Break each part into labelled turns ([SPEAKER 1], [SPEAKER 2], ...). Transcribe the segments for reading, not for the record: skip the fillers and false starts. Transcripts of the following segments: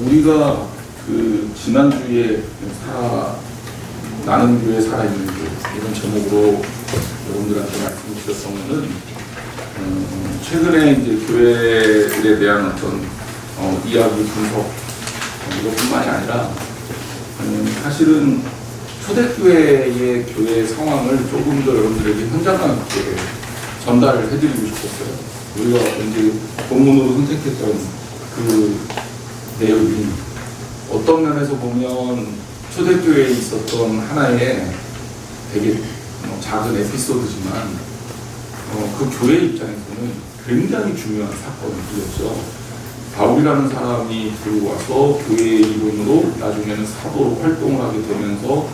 [SPEAKER 1] 우리가 그 지난주에 나는 교회 살아있는 교회 이런 제목으로 여러분들한테 말씀드렸던 거는 최근에 이제 교회들에 대한 어떤 이야기 분석 이것뿐만이 아니라 사실은 초대교회의 교회 상황을 조금 더 여러분들에게 현장감 있게 전달을 해드리고 싶었어요. 우리가 이제 본문으로 선택했던 그 내용이 어떤 면에서 보면 초대교회에 있었던 하나의 되게 작은 에피소드지만 그 교회 입장에서는 굉장히 중요한 사건이었죠. 바울이라는 사람이 들어와서 교회의 이름으로 나중에는 사도로 활동을 하게 되면서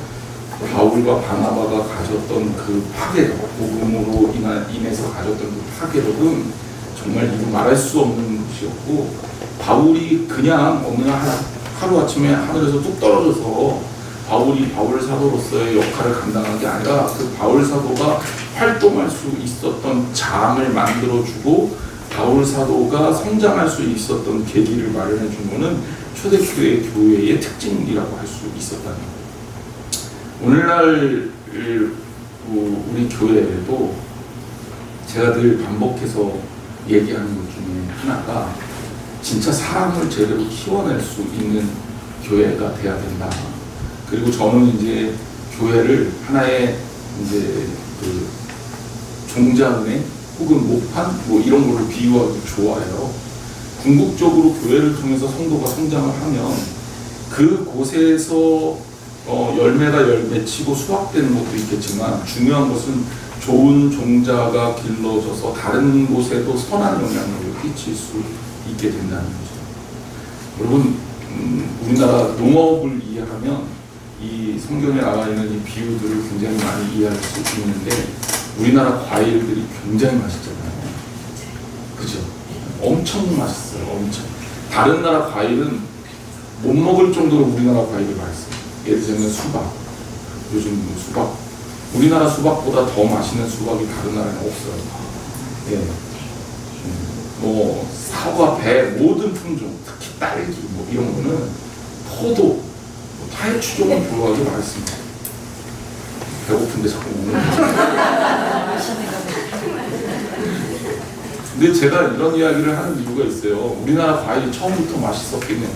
[SPEAKER 1] 바울과 바나바가 가졌던 그 파괴력, 복음으로 인해서 가졌던 그 파괴력은 정말 이루 말할 수 없는 것이었고, 바울이 그냥 하루아침에 하늘에서 뚝 떨어져서 바울이 바울 사도로서의 역할을 감당한 게 아니라 그 바울 사도가 활동할 수 있었던 장을 만들어주고 바울 사도가 성장할 수 있었던 계기를 마련해 준 것은 초대교회 교회의 특징이라고 할 수 있었다는 거예요. 오늘날 우리 교회에도 제가 늘 반복해서 얘기하는 것 중에 하나가 진짜 사람을 제대로 키워낼 수 있는 교회가 돼야 된다. 그리고 저는 이제 교회를 하나의 이제 그 종자은행 혹은 모판 이런 걸로 비유하기 좋아해요. 궁극적으로 교회를 통해서 성도가 성장을 하면 그 곳에서 열매가 열매치고 수확되는 것도 있겠지만 중요한 것은 좋은 종자가 길러져서 다른 곳에도 선한 영향력을 끼칠 수 있게 된다는 거죠. 여러분, 우리나라 농업을 이해하면 이 성경에 나와 있는 이 비유들을 굉장히 많이 이해할 수 있는데 우리나라 과일들이 굉장히 맛있잖아요. 그죠? 엄청 맛있어요. 엄청. 다른 나라 과일은 못 먹을 정도로 우리나라 과일이 맛있어요. 예를 들면 수박. 요즘 수박. 우리나라 수박보다 더 맛있는 수박이 다른 나라에는 없어요. 예. 사과, 배, 모든 품종, 특히 딸기 이런 거는 포도, 타의 추종을 불허하게 맛있습니다. 배고픈데 자꾸 먹는 거죠. 근데 제가 이런 이야기를 하는 이유가 있어요. 우리나라 과일이 처음부터 맛있었긴 해요.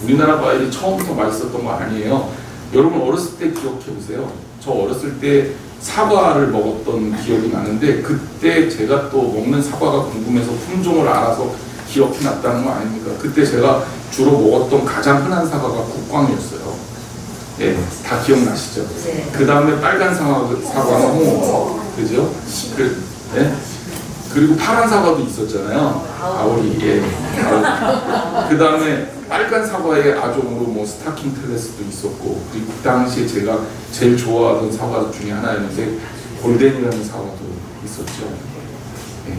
[SPEAKER 1] 우리나라 과일이 처음부터 맛있었던 거 아니에요. 여러분 어렸을 때 기억해 보세요. 저 어렸을 때 사과를 먹었던 기억이 나는데 그때 제가 또 먹는 사과가 궁금해서 품종을 알아서 기억이 났다는 거 아닙니까? 그때 제가 주로 먹었던 가장 흔한 사과가 국광이었어요. 네, 다 기억나시죠? 네. 그 다음에 빨간 사과는 홍어, 그죠? 네? 그리고 파란 사과도 있었잖아요. 아오리, 예. 그 다음에 빨간 사과의 아종으로 스타킹 트레스도 있었고, 그리고 그 당시에 제가 제일 좋아하던 사과 중에 하나였는데 골덴이라는 사과도 있었죠. 예.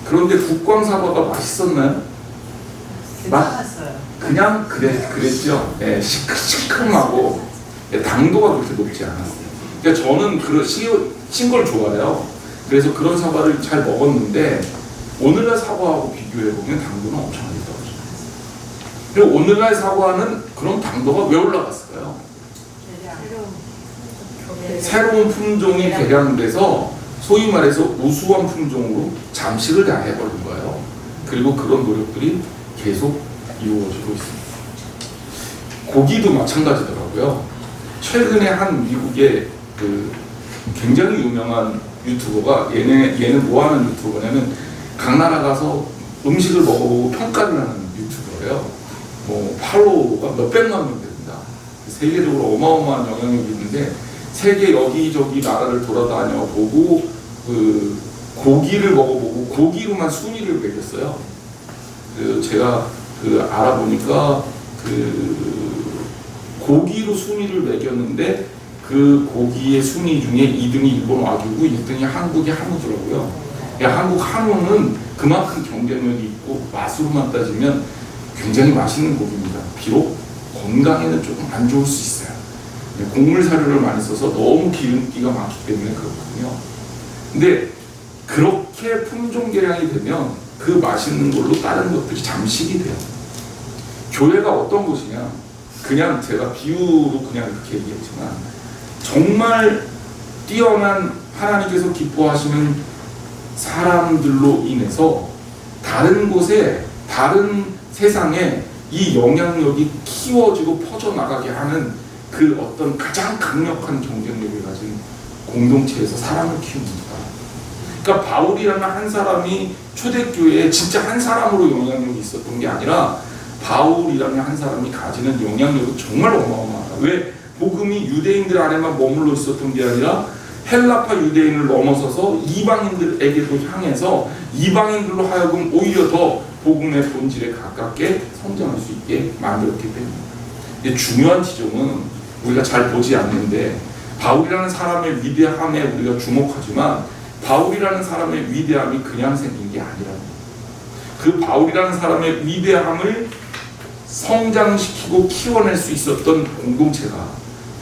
[SPEAKER 1] 그런데 국광 사과가 맛있었나요?
[SPEAKER 2] 괜찮았어요.
[SPEAKER 1] 그냥 그랬죠. 예, 시큼시큼하고 당도가 그렇게 높지 않았어요. 그러니까 저는 그런 신 걸 좋아해요. 그래서 그런 사과를 잘 먹었는데 오늘날 사과하고 비교해보면 당도는 엄청나게 떨어져요. 그리고 오늘날 사과는 그런 당도가 왜 올라갔을까요? 새로운 품종이 개량돼서 소위 말해서 우수한 품종으로 잠식을 다 해버린 거예요. 그리고 그런 노력들이 계속 이루어지고 있습니다. 고기도 마찬가지더라고요. 최근에 한 미국의 그 굉장히 유명한 유튜버가 얘는 뭐 하는 유튜버냐면 각 나라 가서 음식을 먹어보고 평가를 하는 유튜버예요. 팔로워가 몇백만 명 됩니다. 세계적으로 어마어마한 영향력이 있는데 세계 여기저기 나라를 돌아다녀 보고 그 고기를 먹어보고 고기로만 순위를 매겼어요. 제가 알아보니까 고기로 순위를 매겼는데 그 고기의 순위 중에 2등이 일본 와규고 1등이 한국의 한우더라고요. 한국 한우는 그만큼 경쟁력이 있고 맛으로만 따지면 굉장히 맛있는 고기입니다. 비록 건강에는 조금 안 좋을 수 있어요. 곡물 사료를 많이 써서 너무 기름기가 많기 때문에 그렇거든요. 근데 그렇게 품종 개량이 되면 그 맛있는 걸로 다른 것들이 잠식이 돼요. 교회가 어떤 곳이냐? 그냥 제가 비유로 그냥 이렇게 얘기했지만 정말 뛰어난 하나님께서 기뻐하시는 사람들로 인해서 다른 곳에, 다른 세상에 이 영향력이 키워지고 퍼져나가게 하는 그 어떤 가장 강력한 경쟁력을 가진 공동체에서 사람을 키웁니다. 그러니까 바울이라는 한 사람이 초대교회에 진짜 한 사람으로 영향력이 있었던 게 아니라 바울이라는 한 사람이 가지는 영향력은 정말 어마어마하다. 왜? 복음이 유대인들 안에만 머물러 있었던 게 아니라 헬라파 유대인을 넘어서서 이방인들에게도 향해서 이방인들로 하여금 오히려 더 복음의 본질에 가깝게 성장할 수 있게 만들었기 때문입니다. 중요한 지점은 우리가 잘 보지 않는데 바울이라는 사람의 위대함에 우리가 주목하지만 바울이라는 사람의 위대함이 그냥 생긴 게 아니라는 거예요. 그 바울이라는 사람의 위대함을 성장시키고 키워낼 수 있었던 공동체가,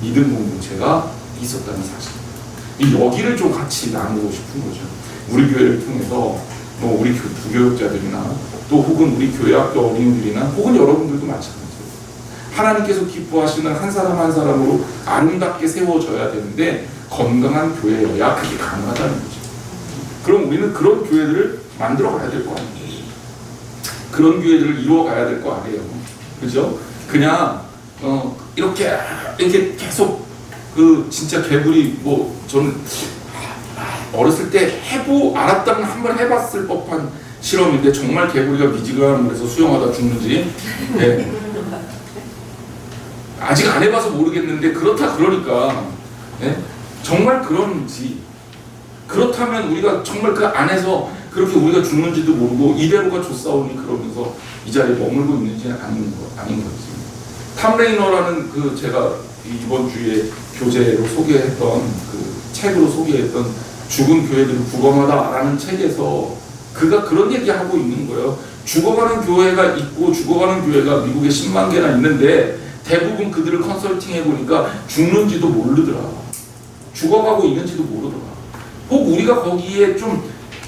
[SPEAKER 1] 믿음 공동체가 있었다는 사실입니다. 여기를 좀 같이 나누고 싶은 거죠. 우리 교회를 통해서 뭐 우리 부교육자들이나 또 혹은 우리 교회학교 어린이들이나 혹은 여러분들도 마찬가지예요. 하나님께서 기뻐하시는 한 사람 한 사람으로 아름답게 세워져야 되는데 건강한 교회여야 그게 가능하다는 거죠. 그럼 우리는 그런 교회들을 만들어 가야 될 거 아니에요. 그런 교회들을 이루어 가야 될 거 아니에요. 그죠? 그냥 이렇게 계속 그 진짜 개구리 뭐 저는 어렸을 때 알았다면 한번 해봤을 법한 실험인데 정말 개구리가 미지근한 물에서 수영하다 죽는지 네. 아직 안 해봐서 모르겠는데 그렇다 그러니까 네? 정말 그런지 그렇다면 우리가 정말 그 안에서 그렇게 우리가 죽는지도 모르고 이대로가 좋사오니 그러면서 이 자리에 머물고 있는지 아닌 거지. 탐 레이너라는 그 제가 이번 주에 교재로 소개했던 그 책으로 소개했던 죽은 교회들은 부검하다라는 책에서 그가 그런 얘기하고 있는 거예요. 죽어가는 교회가 있고 죽어가는 교회가 미국에 10만 개나 있는데 대부분 그들을 컨설팅해 보니까 죽는지도 모르더라. 죽어가고 있는지도 모르더라. 혹 우리가 거기에 좀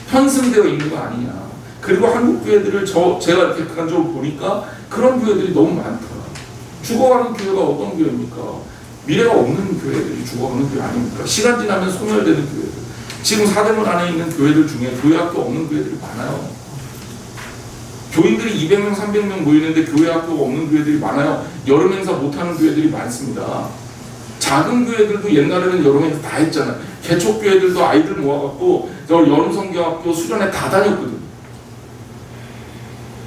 [SPEAKER 1] 편승되어 있는 거 아니냐. 그리고 한국 교회들을 제가 이렇게 객관적으로 보니까 그런 교회들이 너무 많더라. 죽어가는 교회가 어떤 교회입니까? 미래가 없는 교회들이 죽어가는 교회 아닙니까? 시간 지나면 소멸되는 교회들. 지금 사대문 안에 있는 교회들 중에 교회학교 없는 교회들이 많아요. 교인들이 200명, 300명 모이는데 교회학교가 없는 교회들이 많아요. 여름 행사 못하는 교회들이 많습니다. 작은 교회들도 옛날에는 여름 행사 다 했잖아요. 개척교회들도 아이들 모아갖고 여름 성경학교 수련회 다 다녔거든요.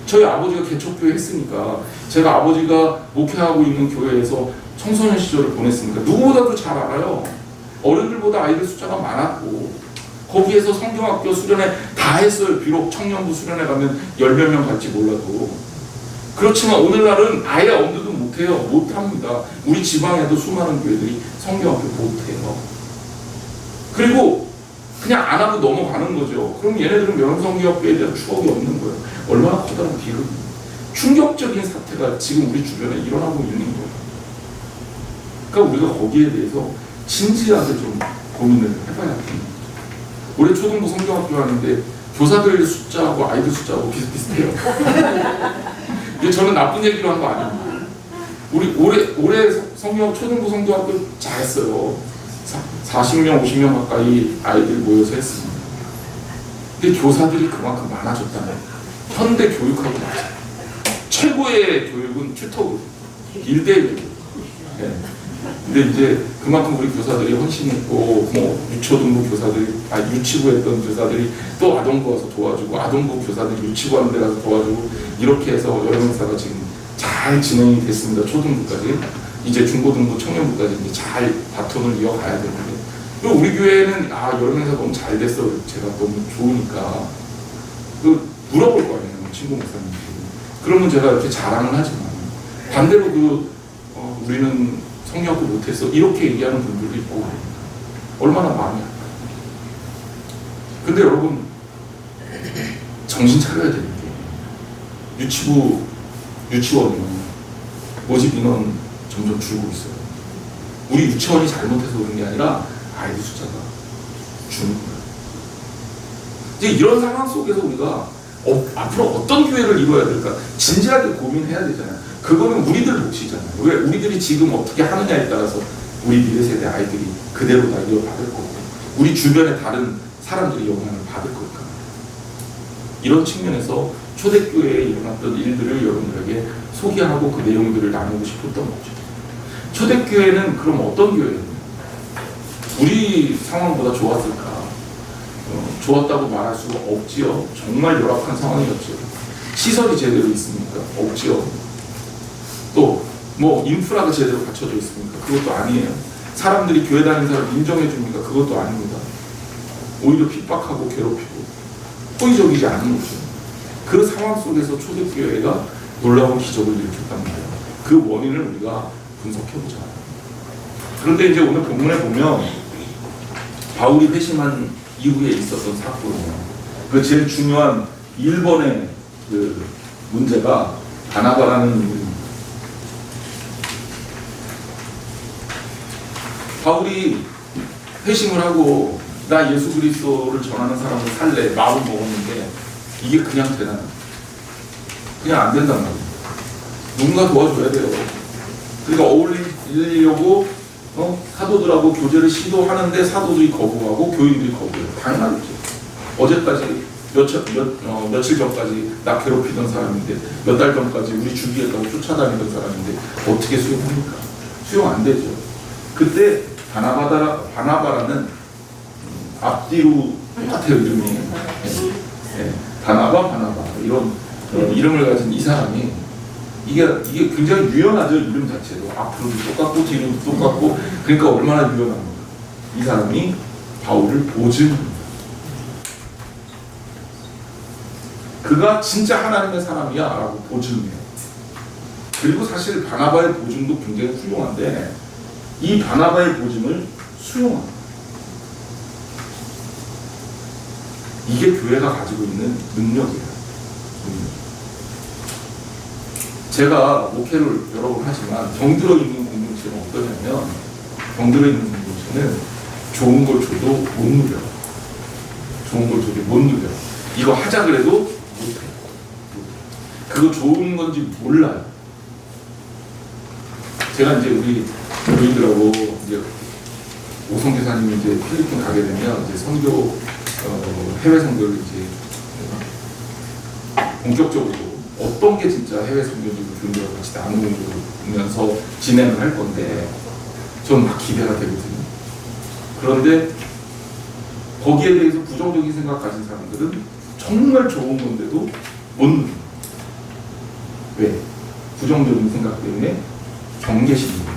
[SPEAKER 1] 저희 아버지가 개척교회 했으니까 제가 아버지가 목회하고 있는 교회에서 청소년 시절을 보냈으니까 누구보다도 잘 알아요. 어른들보다 아이들 숫자가 많았고 거기에서 성경학교 수련회 다 했어요. 비록 청년부 수련회 가면 10몇 명 갈지 몰라도. 그렇지만 오늘날은 아예 엄두도 못해요. 못합니다. 우리 지방에도 수많은 교회들이 성경학교 못해요. 그리고 그냥 안 하고 넘어가는 거죠. 그럼 얘네들은 명성교학교에 대한 추억이 없는 거예요. 얼마나 커다란 비극입니다. 충격적인 사태가 지금 우리 주변에 일어나고 있는 거예요. 그러니까 우리가 거기에 대해서 진지하게 좀 고민을 해봐야 됩니다. 올해 초등부 성경학교 하는데 교사들 숫자하고 아이들 숫자하고 비슷비슷해요. 이게 저는 나쁜 얘기로 한 거 아닙니다. 우리 올해 초등부 성경학교 잘했어요. 40명, 50명 가까이 아이들 모여서 했습니다. 근데 교사들이 그만큼 많아졌다는 현대 교육하고 맞아요. 최고의 교육은 튜터고 1대1. 네. 근데 이제 그만큼 우리 교사들이 헌신했고 뭐 유초등부 교사들이 유치부 했던 교사들이 또 아동부 와서 도와주고 아동부 교사들이 유치부 하는 데 가서 도와주고 이렇게 해서 여러 행사가 지금 잘 진행이 됐습니다. 초등부까지. 이제 중고등부, 청년부까지 이제 잘 바톤을 이어가야 되는데 그리고 우리 교회는 여러 행사 너무 잘 됐어. 제가 너무 좋으니까 물어볼 거 아니에요. 친구 목사님들. 그러면 제가 이렇게 자랑을 하지만 반대로 우리는 성경학교 못해서 이렇게 얘기하는 분들도 있고 얼마나 마음이 아파요. 근데 여러분 정신 차려야 되는 게 유치원이요. 모집 인원 점점 줄고 있어요. 우리 유치원이 잘못해서 그런 게 아니라 아이들 숫자가 주는 거예요. 이제 이런 상황 속에서 우리가 앞으로 어떤 교회를 이루어야 될까 진지하게 고민해야 되잖아요. 그거는 우리들 몫이잖아요. 왜 우리들이 지금 어떻게 하느냐에 따라서 우리 미래 세대 아이들이 그대로 다 이어받을 거고 우리 주변의 다른 사람들이 영향을 받을 거니까. 이런 측면에서 초대교회에 일어났던 일들을 여러분들에게 소개하고 그 내용들을 나누고 싶었던 거죠. 초대교회는 그럼 어떤 교회예요? 우리 상황보다 좋았을까? 좋았다고 말할 수가 없지요. 정말 열악한 상황이었죠. 시설이 제대로 있습니까? 없지요. 또 뭐 인프라가 제대로 갖춰져 있습니까? 그것도 아니에요. 사람들이 교회 다니는 사람 인정해 줍니까? 그것도 아닙니다. 오히려 핍박하고 괴롭히고 호의적이지 않은 거죠. 그 상황 속에서 초대교회가 놀라운 기적을 일으켰단 말이에요. 그 원인을 우리가 분석해보자. 그런데 이제 오늘 본문에 보면 바울이 회심한 이후에 있었던 사건이에요. 그 제일 중요한 1번의 그 문제가 바나바라는 인물입니다. 바울이 회심을 하고 나 예수 그리스도를 전하는 사람을 살래 마음 먹었는데 이게 그냥 되나? 그냥 안 된단 말이에요. 누군가 도와줘야 돼요. 그러니까 어울리려고 사도들하고 교제를 시도하는데 사도들이 거부하고 교인들이 거부해요. 당연하겠죠. 어제까지 며칠 전까지 나 괴롭히던 사람인데 몇 달 전까지 우리 주위에다가 쫓아다니던 사람인데 어떻게 수용합니까? 수용 안 되죠. 그때 바나바라는 앞뒤로 똑같아요. 이름이 바나바 이런 이름을 가진 이 사람이 이게 굉장히 유연하죠. 이름 자체도 앞으로도 똑같고 뒤로도 똑같고 그러니까 얼마나 유연합니까? 이 사람이 바울을 보증합니다. 그가 진짜 하나님의 사람이야 라고 보증해요. 그리고 사실 바나바의 보증도 굉장히 훌륭한데 이 바나바의 보증을 수용합니다. 이게 교회가 가지고 있는 능력이에요. 제가 목회를 여러 번 하지만 병들어 있는 공동체는 어떠냐면 병들어 있는 공동체는 좋은 걸 줘도 못 누려요. 좋은 걸 줘도 못 누려요. 이거 하자 그래도 못해요. 그거 좋은 건지 몰라요. 제가 이제 우리 교인들하고 이제 오성교사님이 이제 필리핀 가게 되면 이제 선교 해외 선교를 이제 본격적으로 어떤 게 진짜 해외 선교지고 교인들하고 같이 나누면서 진행을 할 건데 전 막 기대가 되거든요. 그런데 거기에 대해서 부정적인 생각 가진 사람들은 정말 좋은 건데도 못 누려요. 왜? 부정적인 생각 때문에 경계심입니다.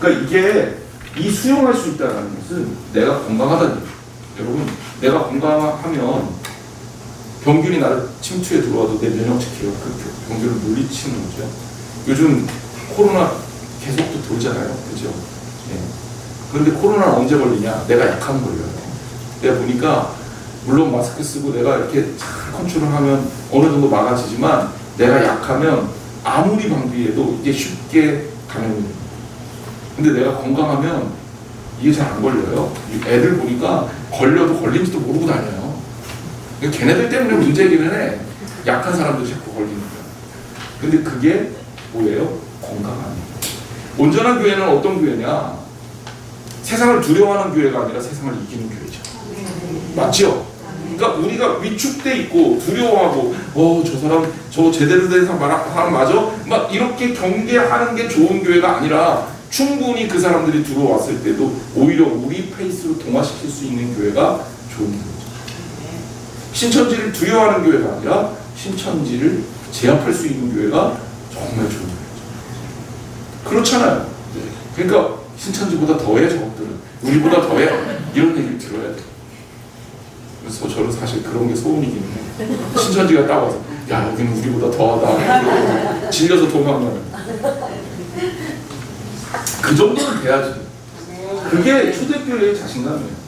[SPEAKER 1] 그러니까 이게 이 수용할 수 있다는 것은 내가 건강하다는 얘기예요. 여러분, 내가 건강하면 병균이 나를 침투에 들어와도 내 면역 체계가 그 병균을 물리치는 거죠. 요즘 코로나 계속 또 돌잖아요. 그죠? 예. 그런데 코로나는 언제 걸리냐? 내가 약하면 걸려요. 내가 보니까 물론 마스크 쓰고 내가 이렇게 잘 컨트롤하면 어느 정도 막아지지만 내가 약하면 아무리 방비해도 이게 쉽게 감염이 됩니다. 근데 내가 건강하면 이게 잘 안 걸려요. 애들 보니까 걸려도 걸린지도 모르고 다녀요. 걔네들 때문에 문제이기는 해. 약한 사람들 자꾸 걸리니까. 근데 그게 뭐예요? 건강 아니에요. 온전한 교회는 어떤 교회냐? 세상을 두려워하는 교회가 아니라 세상을 이기는 교회죠. 맞죠? 그러니까 우리가 위축돼 있고 두려워하고 저 사람 저 제대로 된 사람 맞아? 막 이렇게 경계하는 게 좋은 교회가 아니라 충분히 그 사람들이 들어왔을 때도 오히려 우리 페이스로 동화시킬 수 있는 교회가 좋은 교회죠. 신천지를 두려워하는 교회가 아니라 신천지를 제압할 수 있는 교회가 정말 좋은 교회죠. 그렇잖아요. 그러니까 신천지보다 더해 저것들은 우리보다 더해 이런 얘기를 들어야 돼. 그래서 저는 사실 그런 게 소원이긴 해. 신천지가 따와서 야 여기는 우리보다 더하다 질려서 도망가는 그 정도는 돼야지. 그게 초대교회의 자신감이에요.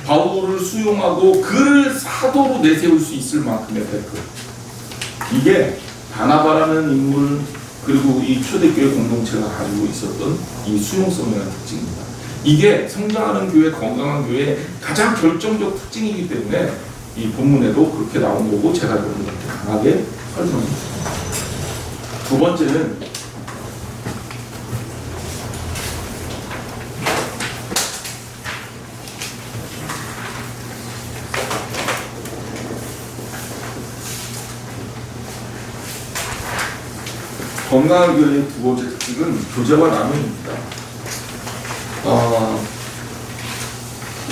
[SPEAKER 1] 바울을 수용하고 그를 사도로 내세울 수 있을 만큼의 백그. 이게 바나바라는 인물 그리고 이 초대교회 공동체가 가지고 있었던 이 수용성이라는 특징입니다. 이게 성장하는 교회, 건강한 교회의 가장 결정적 특징이기 때문에 이 본문에도 그렇게 나온 거고 제가 여러분들한테 강하게 설명했습니다. 두 번째는 건강한 교회의 두 번째 특징은 교제와 나눔입니다.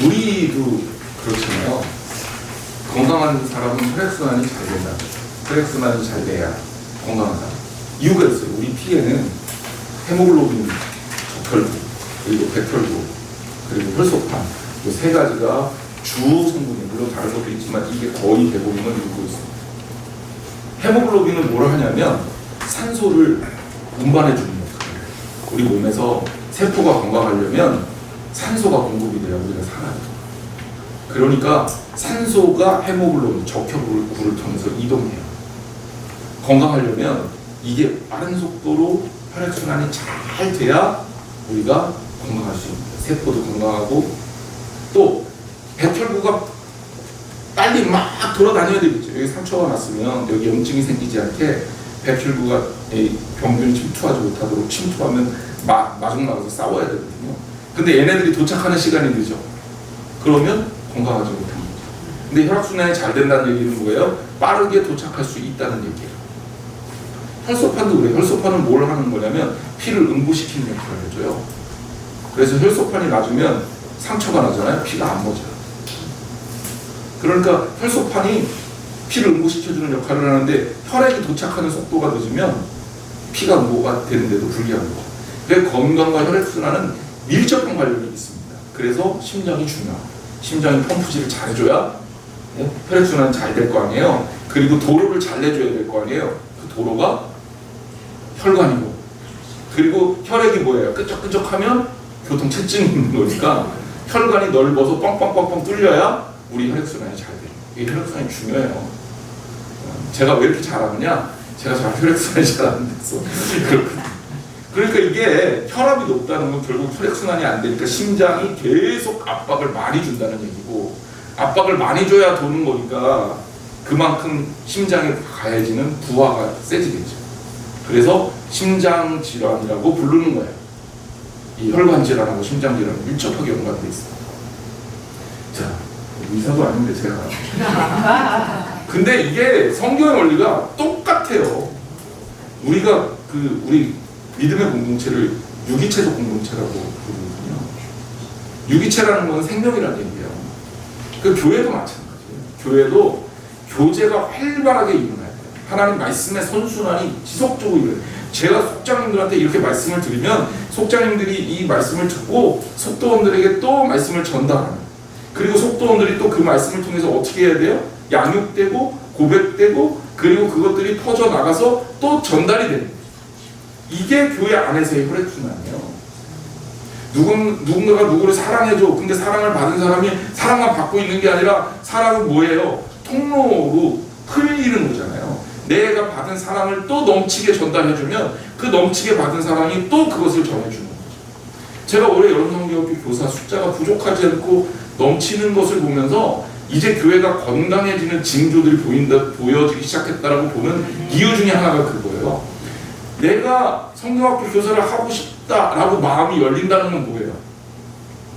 [SPEAKER 1] 우리도 그렇잖아요. 건강한 사람은 혈액순환이 잘 된다. 혈액순환이 잘 돼야 건강하다. 이유가 있어요. 우리 피에는 헤모글로빈, 적혈구, 그리고 백혈구, 그리고 혈소판 이 세 가지가 주 성분이, 물론 다른 것도 있지만 이게 거의 대부분을 이루고 있습니다. 헤모글로빈은 뭘 하냐면 산소를 운반해 주는 역할을. 우리 몸에서 세포가 건강하려면 산소가 공급이 돼야 우리가 살아요. 그러니까 산소가 헤모글로빈, 적혈구를 통해서 이동해요. 건강하려면 이게 빠른 속도로 혈액순환이 잘 돼야 우리가 건강할 수 있습니다. 세포도 건강하고 또 백혈구가 빨리 막 돌아다녀야 되겠죠. 여기 상처가 났으면 여기 염증이 생기지 않게 백혈구가 병균이 침투하지 못하도록, 침투하면 마중 나가서 싸워야 되거든요. 근데 얘네들이 도착하는 시간이 늦어. 그러면 건강하지 못합니다. 근데 혈액순환이 잘 된다는 얘기는 뭐예요? 빠르게 도착할 수 있다는 얘기예요. 혈소판도 그래요. 혈소판은 뭘 하는 거냐면 피를 응고시키는 역할을 해줘요. 그래서 혈소판이 낮으면 상처가 나잖아요. 피가 안 멎어요. 그러니까 혈소판이 피를 응고시켜주는 역할을 하는데 혈액이 도착하는 속도가 늦으면 피가 응고가 되는데도 불리한 거죠. 그래서 건강과 혈액순환은 밀접한 관련이 있습니다. 그래서 심장이 중요하고, 심장이 펌프질을 잘해줘야 혈액순환이 잘 될 거 아니에요. 그리고 도로를 잘 내줘야 될 거 아니에요. 그 도로가 혈관이고, 그리고 혈액이 뭐예요? 끈적끈적하면 교통체증이 있는 거니까 혈관이 넓어서 뻥뻥뻥뻥 뚫려야 우리 혈액순환이 잘 돼요. 이 혈액순환이 중요해요. 제가 왜 이렇게 잘하느냐? 제가 잘 혈액순환이 잘 안 됐어. 그러니까 이게 혈압이 높다는 건 결국 혈액순환이 안 되니까 심장이 계속 압박을 많이 준다는 얘기고, 압박을 많이 줘야 도는 거니까 그만큼 심장에 가해지는 부하가 세지겠죠. 그래서 심장 질환이라고 부르는 거예요. 이 혈관 질환하고 심장 질환은 밀접하게 연관되어 있습니다. 자, 의사도 아닌데 제가. 근데 이게 성경의 원리가 똑같아요. 우리가 우리 믿음의 공동체를 유기체적 공동체라고 부르거든요. 유기체라는 건 생명이라는 얘기예요. 그 교회도 마찬가지예요. 교회도 교제가 활발하게 일어나야 돼요. 하나님 말씀의 선순환이 지속적으로 일어나요. 제가 속장님들한테 이렇게 말씀을 드리면 속장님들이 이 말씀을 듣고 속도원들에게 또 말씀을 전달하는, 그리고 속도원들이 또 그 말씀을 통해서 어떻게 해야 돼요? 양육되고 고백되고, 그리고 그것들이 퍼져나가서 또 전달이 되는 거예요. 이게 교회 안에서의 혈액순환이에요. 누군가가 누구를 사랑해줘. 근데 사랑을 받은 사람이 사랑만 받고 있는 게 아니라, 사랑은 뭐예요? 통로로 흘리는 거잖아요. 내가 받은 사랑을 또 넘치게 전달해주면 그 넘치게 받은 사랑이 또 그것을 전해주는 거죠. 제가 올해 여름성경학교 교사 숫자가 부족하지 않고 넘치는 것을 보면서 이제 교회가 건강해지는 징조들이 보여지기 시작했다라고 보는 이유 중에 하나가 그거예요. 내가 성경학교 교사를 하고 싶다라고 마음이 열린다는 건 뭐예요?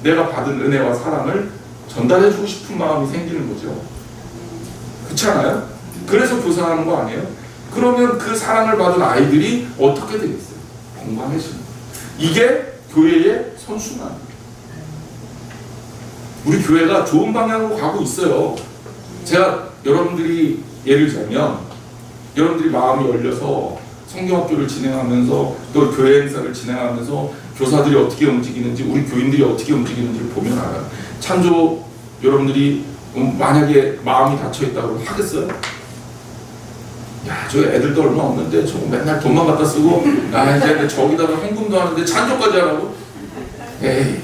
[SPEAKER 1] 내가 받은 은혜와 사랑을 전달해주고 싶은 마음이 생기는 거죠. 그렇지 않아요? 그래서 교사하는 거 아니에요? 그러면 그 사랑을 받은 아이들이 어떻게 되겠어요? 건강해지는 거예요. 이게 교회의 선순환이에요. 우리 교회가 좋은 방향으로 가고 있어요. 제가 여러분들이 예를 들면 여러분들이 마음이 열려서 성경학교를 진행하면서 또 교회 행사를 진행하면서 교사들이 어떻게 움직이는지, 우리 교인들이 어떻게 움직이는지를 보면 알아요. 찬조 여러분들이 만약에 마음이 닫혀있다고 그러면 하겠어요? 야, 저 애들도 얼마 없는데 저거 맨날 돈만 갖다 쓰고, 이제 저기다가 헌금도 하는데 찬조까지 하라고? 에이,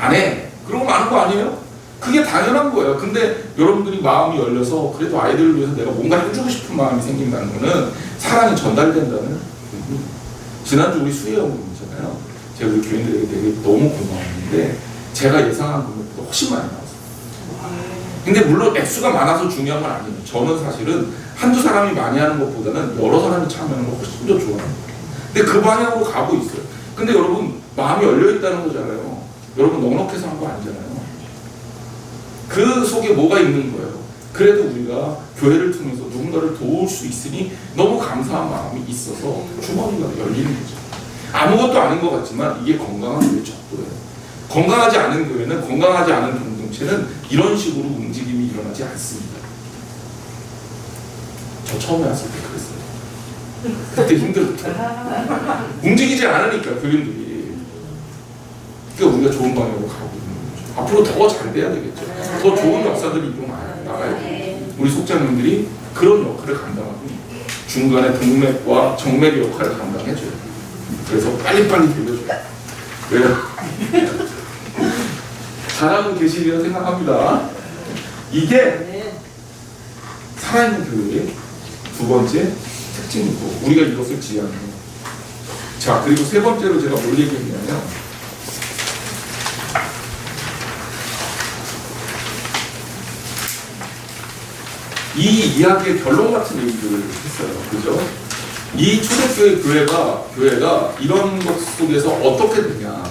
[SPEAKER 1] 안 해. 그러고 마는 거 아니에요? 그게 당연한 거예요. 근데 여러분들이 마음이 열려서 그래도 아이들을 위해서 내가 뭔가 해주고 싶은 마음이 생긴다는 거는 사랑이 전달된다는. 지난주 우리 수혜연금이잖아요. 제가 우리 교인들에게 되게 너무 고마웠는데 제가 예상한 금액보다 훨씬 많이 나왔어요. 근데 물론 액수가 많아서 중요한 건 아니에요. 저는 사실은 한두 사람이 많이 하는 것보다는 여러 사람이 참여하는 걸 훨씬 더 좋아해요. 근데 그 방향으로 가고 있어요. 근데 여러분 마음이 열려있다는 거잖아요. 여러분 넉넉해서 한 거 아니잖아요. 그 속에 뭐가 있는 거예요? 그래도 우리가 교회를 통해서 누군가를 도울 수 있으니 너무 감사한 마음이 있어서 주머니가 열리는 거죠. 아무것도 아닌 것 같지만 이게 건강한 교회 척도예요. 건강하지 않은 교회는, 건강하지 않은 공동체는 이런 식으로 움직임이 일어나지 않습니다. 저 처음에 왔을 때 그랬어요. 그때 힘들었죠. 움직이지 않으니까 교인들이. 그러니까 우리가 좋은 방향으로 가고 있는 거죠. 앞으로 더 잘 돼야 되겠죠. 더 좋은 역사들이 나가야 돼요. 우리 속장님들이 그런 역할을 감당하고 중간에 동맥과 정맥의 역할을 감당해줘요. 그래서 빨리빨리 들려줘요. 왜요? 잘하고 계시리라 생각합니다. 이게 살아있는 교회의 두 번째 특징이고 우리가 이것을 지향해요. 자, 그리고 세 번째로 제가 뭘 얘기했냐면 이 이야기의 결론 같은 얘기들을 했어요. 그죠? 이 초대교회 교회가 이런 것 속에서 어떻게 되냐.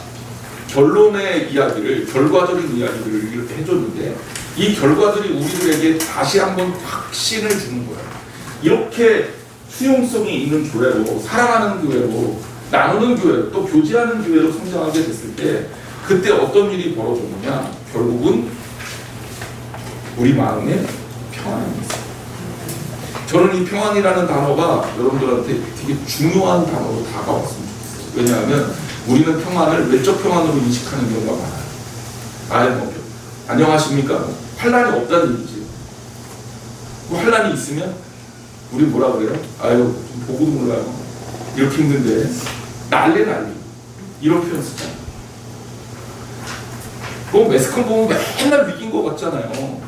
[SPEAKER 1] 결론의 이야기를, 결과적인 이야기들을 이렇게 해줬는데 이 결과들이 우리들에게 다시 한번 확신을 주는 거예요. 이렇게 수용성이 있는 교회로, 사랑하는 교회로, 나누는 교회로, 또 교제하는 교회로 성장하게 됐을 때 그때 어떤 일이 벌어졌느냐. 결국은 우리 마음에 평안이 있어요. 저는 이 평안이라는 단어가 여러분들한테 되게 중요한 단어로 다가왔으면 좋겠어요. 왜냐하면 우리는 평안을 외적 평안으로 인식하는 경우가 많아요. 아예 뭐 안녕하십니까? 환란이 없다는 얘기지. 그 환란이 있으면 우리 뭐라 그래요? 아유 좀 보고도 몰라요. 이렇게 힘든데 난리 이런 표현 쓰잖아요. 그 매스컴 보면 맨날 위기인 것 같잖아요.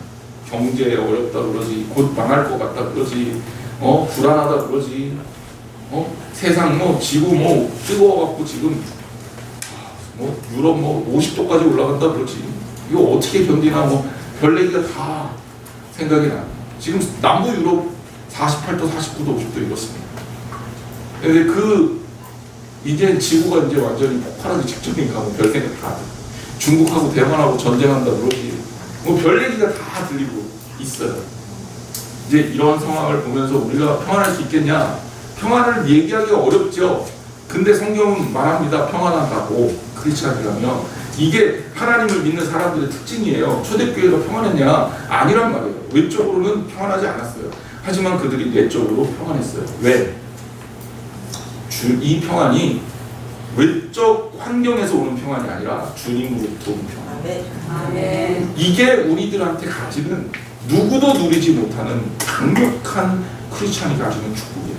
[SPEAKER 1] 경제 어렵다 그러지, 곧 망할 것 같다 그러지, 불안하다 그러지, 세상 지구 뜨거워갖고 지금 유럽 50도까지 올라간다 그러지. 이거 어떻게 견디나 별 얘기가 다 생각이 나요. 지금 남부 유럽 48도, 49도, 50도 이렇습니다. 근데 이제 지구가 이제 완전히 폭발하기 직전인가 별 생각 다. 중국하고 대만하고 전쟁한다 그러지. 별 얘기가 다 들리고 있어요. 이제 이런 상황을 보면서 우리가 평안할 수 있겠냐? 평안을 얘기하기가 어렵죠. 근데 성경은 말합니다. 평안하다고. 크리스찬이라면 이게 하나님을 믿는 사람들의 특징이에요. 초대교회가 평안했냐? 아니란 말이에요. 외적으로는 평안하지 않았어요. 하지만 그들이 내적으로 평안했어요. 왜? 이 평안이 외적 환경에서 오는 평안이 아니라 주님으로부터 오는 평안. 아멘. 이게 우리들한테 가지는 누구도 누리지 못하는 강력한 크리스찬이 가지는 축복이에요.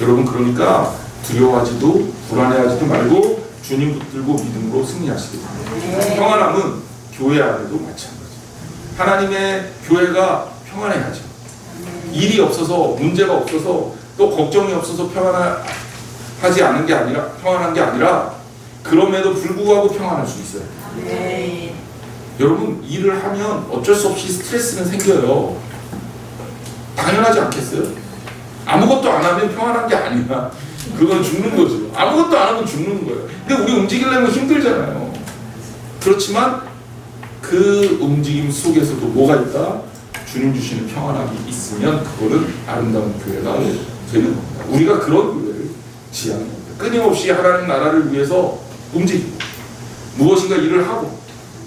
[SPEAKER 1] 여러분 그러니까 두려워하지도 불안해하지도 말고 주님 붙들고 믿음으로 승리하시기 바랍니다. 평안함은 교회 안에도 마찬가지예요. 하나님의 교회가 평안해야죠. 일이 없어서 문제가 없어서 또 걱정이 없어서 평안하지 않은 게 아니라 평안한 게 아니라 그럼에도 불구하고 평안할 수 있어요. 네. 여러분 일을 하면 어쩔 수 없이 스트레스는 생겨요. 당연하지 않겠어요? 아무것도 안 하면 평안한 게 아니야. 그건 죽는 거죠. 아무것도 안 하면 죽는 거예요. 근데 우리 움직이려면 힘들잖아요. 그렇지만 그 움직임 속에서도 뭐가 있다? 주님 주시는 평안함이 있으면 그거는 아름다운 교회가 되는 겁니다. 우리가 그런 교회를 지향하는 겁니다. 끊임없이 하나님 나라를 위해서 움직이고 무엇인가 일을 하고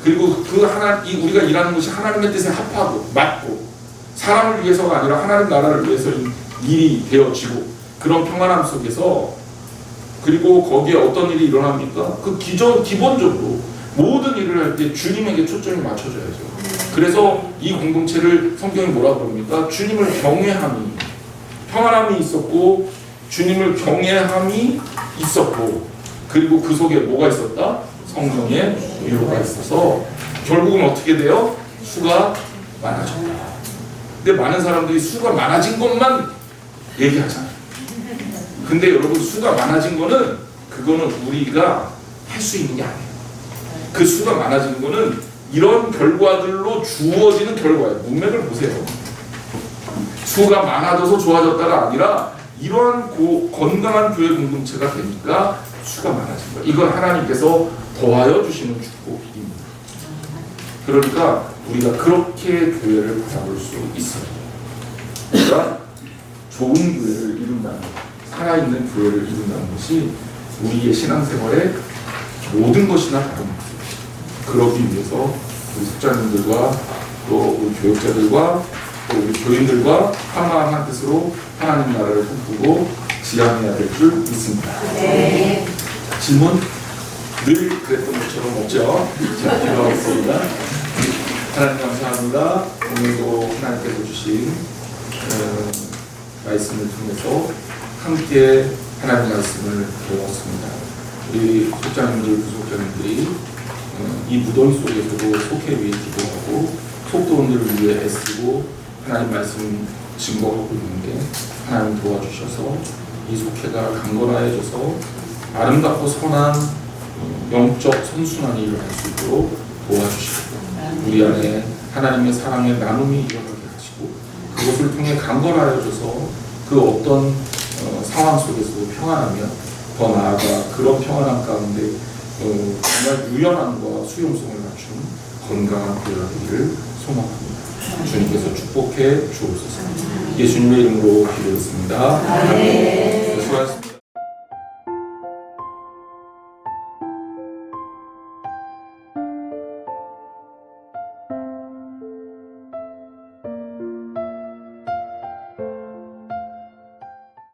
[SPEAKER 1] 그리고 우리가 일하는 것이 하나님의 뜻에 합하고 맞고 사람을 위해서가 아니라 하나님 나라를 위해서 일이 되어지고 그런 평안함 속에서 그리고 거기에 어떤 일이 일어납니까? 기본적으로 모든 일을 할 때 주님에게 초점이 맞춰져야죠. 그래서 이 공동체를 성경이 뭐라 그럽니까? 주님을 경외함이 평안함이 있었고 주님을 경외함이 있었고 그리고 그 속에 뭐가 있었다? 성령의 위로가 있어서 결국은 어떻게 돼요? 수가 많아졌다. 근데 많은 사람들이 수가 많아진 것만 얘기하잖아요. 근데 여러분 수가 많아진 거는 그거는 우리가 할 수 있는 게 아니에요. 그 수가 많아지는 거는 이런 결과들로 주어지는 결과예요. 문맥을 보세요. 수가 많아져서 좋아졌다가 아니라 이러한 건강한 교회 공동체가 되니까 수가 많아진 거예요. 이건 하나님께서 더하여 주시는 축복입니다. 그러니까 우리가 그렇게 교회를 바라볼 수 있어요. 그러니까 좋은 교회를 이룬다는, 살아있는 교회를 이룬다는 것이 우리의 신앙생활의 모든 것이나 다름없어요. 그러기 위해서 우리 숙자님들과 또 우리 교육자들과 또 우리 교인들과 하나한 뜻으로 하나님 나라를 꿈꾸고 지향해야 될 줄 믿습니다.
[SPEAKER 2] 네.
[SPEAKER 1] 자, 질문? 늘 그랬던 것처럼 없죠? 자, 기도하겠습니다. 하나님 감사합니다. 오늘도 하나님께서 주신 말씀을 통해서 함께 하나님 말씀을 배웠습니다. 우리 속자님들, 부속자님들이 이 무더위 속에서도 속회 위해 기도하고 속도원들을 위해 애쓰고 하나님 말씀 증거하고 있는데 하나님 도와주셔서 이 속회가 강건하여져서 아름답고 선한 영적 선순환이 일어날 수 있도록 도와주시고 우리 안에 하나님의 사랑의 나눔이 일어나게 하시고 그것을 통해 강건하여져서 그 어떤 상황 속에서도 평안하며 더 나아가 그런 평안함 가운데 정말 유연함과 수용성을 갖춘 건강한 교회가 되기를 소망합니다. 주님께서 축복해 주옵소서. 예수님의 이름으로 기도했습니다. 아멘.